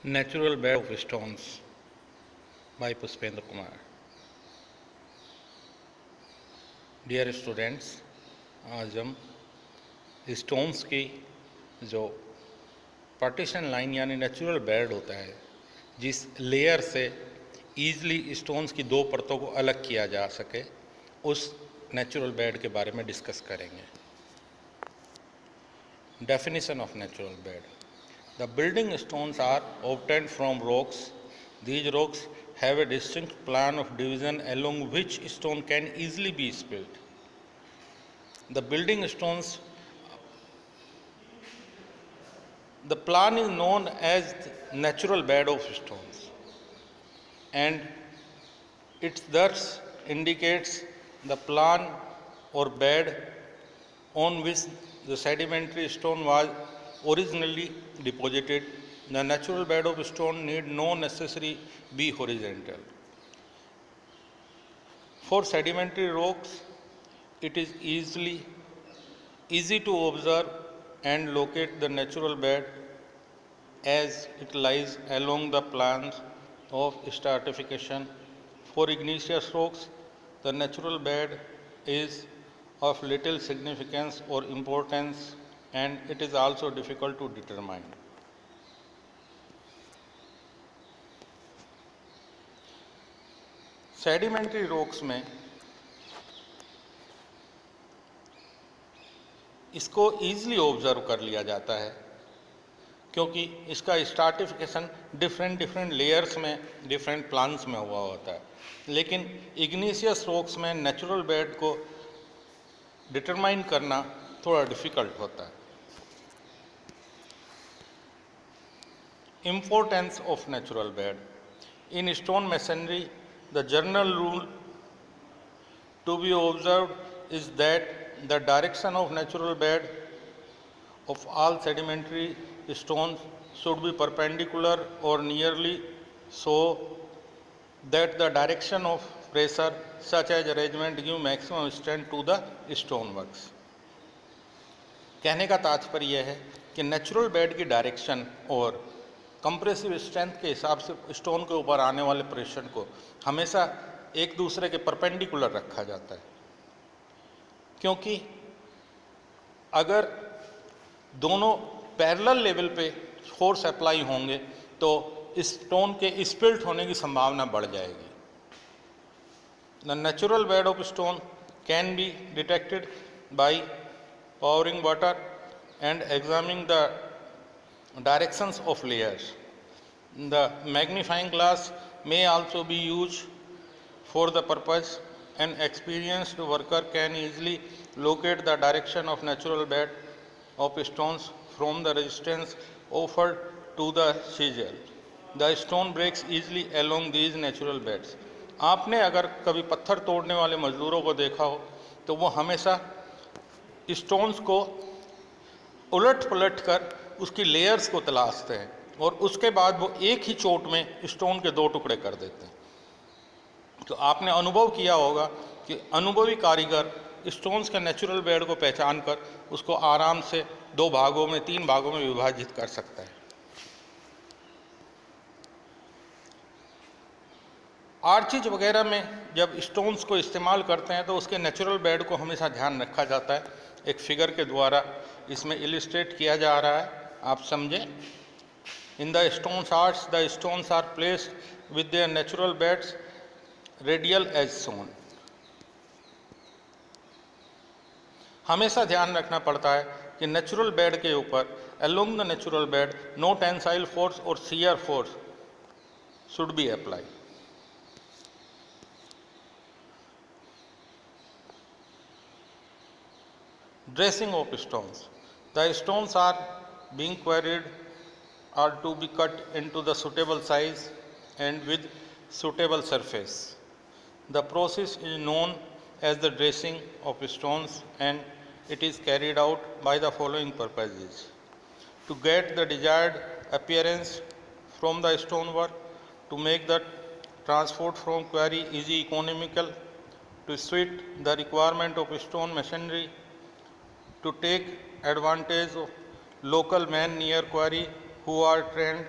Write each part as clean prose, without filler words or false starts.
Natural Bed of Stones by Puspendra Kumar. Dear students, आज हम stones की जो पार्टीशन लाइन यानी नेचुरल बेड होता है, जिस लेयर से ईजली स्टोन्स की दो परतों को अलग किया जा सके, उस नेचुरल बेड के बारे में डिस्कस करेंगे. Definition of natural bed. The building stones are obtained from rocks. These rocks have a distinct plan of division along which stone can easily be split. The building stones, the plan is known as natural bed of stones, and it thus indicates the plan or bed on which the sedimentary stone was originally deposited. The natural bed of stone need no necessarily be horizontal. For sedimentary rocks, it is easy to observe and locate the natural bed as it lies along the plans of stratification. For igneous rocks, the natural bed is of little significance or importance, and it is also difficult to determine. Sedimentary rocks में इसको easily observe कर लिया जाता है, क्योंकि इसका stratification different layers में different plans में हुआ होता है. लेकिन इग्नीशियस रॉक्स में नेचुरल बेड को डिटरमाइन करना थोड़ा डिफिकल्ट होता है. Importance of natural bed. In stone masonry, the general rule to be observed is that the direction of natural bed of all sedimentary stones should be perpendicular or nearly so that the direction of pressure such as arrangement give maximum strength to the stoneworks. कहने का तात्पर्य यह है कि natural bed की direction और compressive strength के हिसाब से स्टोन के ऊपर आने वाले प्रेशर को हमेशा एक दूसरे के परपेंडिकुलर रखा जाता है, क्योंकि अगर दोनों पैरेलल लेवल पे फोर्स अप्लाई होंगे तो स्टोन के स्पिल्ट होने की संभावना बढ़ जाएगी. The natural bed of stone can be detected by pouring water and examining the directions of layers. The magnifying glass may also be used for the purpose. An experienced worker can easily locate the direction of natural bed of stones from the resistance offered to the chisel. The stone breaks easily along these natural beds. आपने अगर कभी पत्थर तोड़ने वाले मजदूरों को देखा हो तो वो हमेशा स्टोन्स को उलट पलट कर उसकी लेयर्स को तलाशते हैं और उसके बाद वो एक ही चोट में स्टोन के दो टुकड़े कर देते हैं. तो आपने अनुभव किया होगा कि अनुभवी कारीगर स्टोन्स के नेचुरल बेड को पहचान कर उसको आराम से दो भागों में, तीन भागों में विभाजित कर सकता है. आर्चिज वगैरह में जब स्टोन्स को इस्तेमाल करते हैं तो उसके नेचुरल बेड को हमेशा ध्यान रखा जाता है. एक फिगर के द्वारा इसमें इलिस्ट्रेट किया जा रहा है, आप समझें. In the stones arts the stones are placed with their natural beds radial as shown. हमेशा ध्यान रखना पड़ता है कि नेचुरल बेड के ऊपर along the natural bed no tensile force और shear force should be apply. Dressing of stones. The stones are being quarried are to be cut into the suitable size and with suitable surface. The process is known as the dressing of stones, and it is carried out by the following purposes: to get the desired appearance from the stonework, to make the transport from quarry easy economical, to suit the requirement of stone masonry, to take advantage of local men near quarry who are trained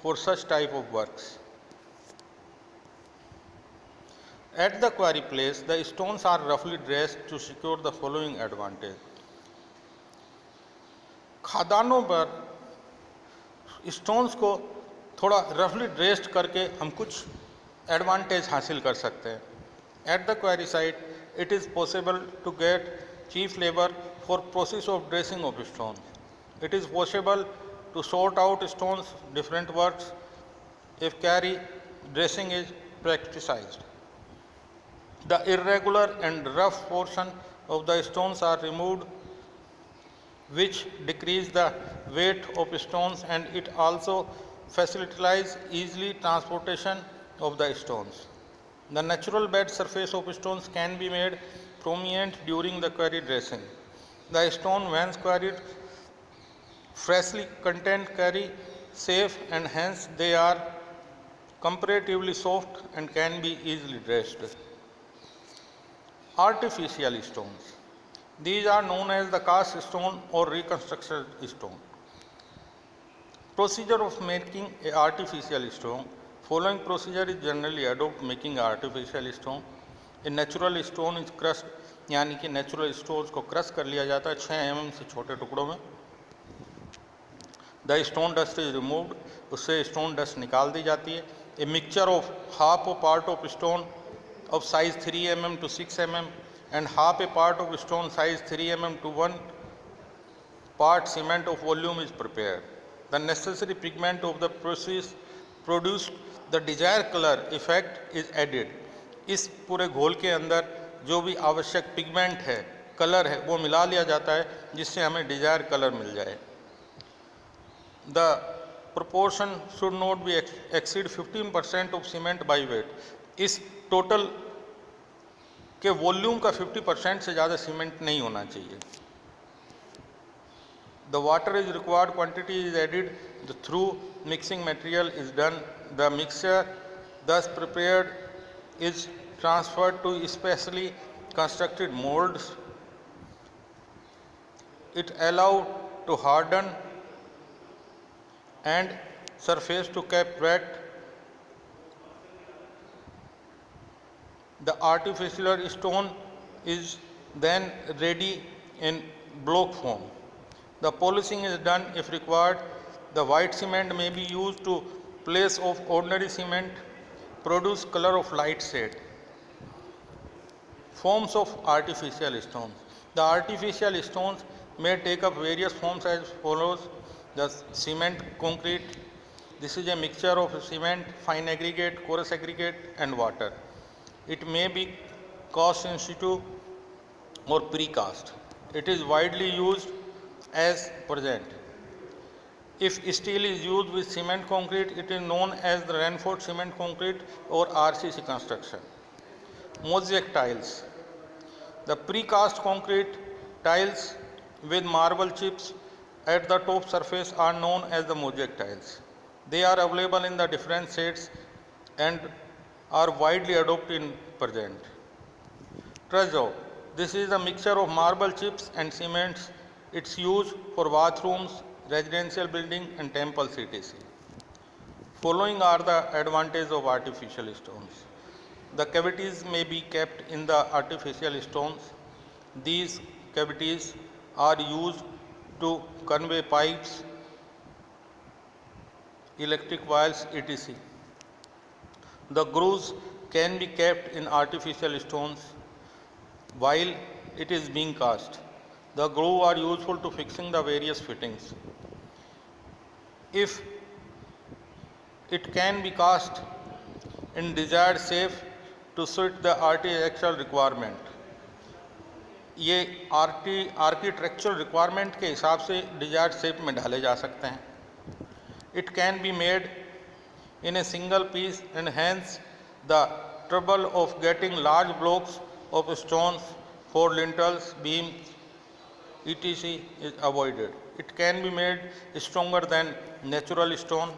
for such type of works. At the quarry place, the stones are roughly dressed to secure the following advantage. खदानों पर stones को थोड़ा रफली dressed करके हम कुछ advantage हासिल कर सकते हैं. At the quarry site it is possible to get cheap labour for process of dressing of stone. It is possible to sort out stones different works if quarry dressing is practiced. The irregular and rough portion of the stones are removed, which decrease the weight of stones, and it also facilitates easily transportation of the stones. The natural bed surface of stones can be made prominent during the quarry dressing. The stone, when quarried freshly, contain quarry safe, and hence they are comparatively soft and can be easily dressed. Artificial stones. These are known as the cast stone or reconstruction stone. Procedure of making a artificial stone. Following procedure is generally adopted making artificial stone. A natural stone is crushed, यानी कि natural stones को crush कर लिया जाता है 6 mm से छोटे टुकड़ों में. The stone dust is removed, उससे स्टोन डस्ट निकाल दी जाती है. A mixture of half a part of stone of size 3 mm to 6 mm and half a part of stone size 3 mm to 1 part cement of volume is prepared. The necessary pigment of the process produce the desired color effect is added. इस पूरे घोल के अंदर जो भी आवश्यक pigment है, colour है, वो मिला लिया जाता है जिससे हमें डिजायर कलर मिल जाए. The proportion should not be exceed 15% of cement by weight. इस टोटल के वॉल्यूम का 50% से ज़्यादा सीमेंट नहीं होना चाहिए. The water is required quantity is added the through mixing material is done. The mixture thus prepared is transferred to specially constructed moulds. It allow to harden and surface to keep wet. The artificial stone is then ready in block form. The polishing is done if required. The white cement may be used to place of ordinary cement, produce color of light shade. Forms of artificial stones. The artificial stones may take up various forms as follows. The cement concrete. This is a mixture of cement, fine aggregate, coarse aggregate and water. It may be cast in situ or precast. It is widely used as present. If steel is used with cement concrete, it is known as the reinforced cement concrete or RCC construction. Mosaic tiles. The precast concrete tiles with marble chips at the top surface are known as the mosaic tiles. They are available in the different shades and are widely adopted in present. Trezzo. This is a mixture of marble chips and cements. It's used for bathrooms, residential building and temples etc. Following are the advantages of artificial stones. The cavities may be kept in the artificial stones. These cavities are used to convey pipes, electric wires etc. The grooves can be kept in artificial stones while it is being cast. The grooves are useful to fixing the various fittings. If it can be cast in desired shape to suit the architectural requirement. ये architectural requirement के हिसाब से desired shape में ढाले जा सकते हैं. It can be made in a single piece and hence the trouble of getting large blocks of stones for lintels, beams etc. is avoided. It can be made stronger than natural stone.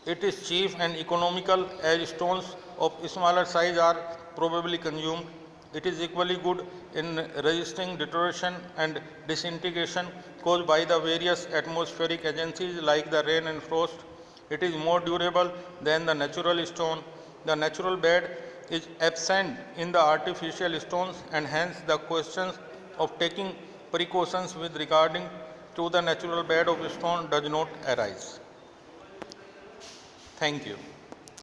It is cheap and economical as stones of smaller size are probably consumed. It is equally good in resisting deterioration and disintegration. caused by the various atmospheric agencies like the rain and frost. It is more durable than the natural stone. The natural bed is absent in the artificial stones, and hence the questions of taking precautions with regarding to the natural bed of stone does not arise. Thank you.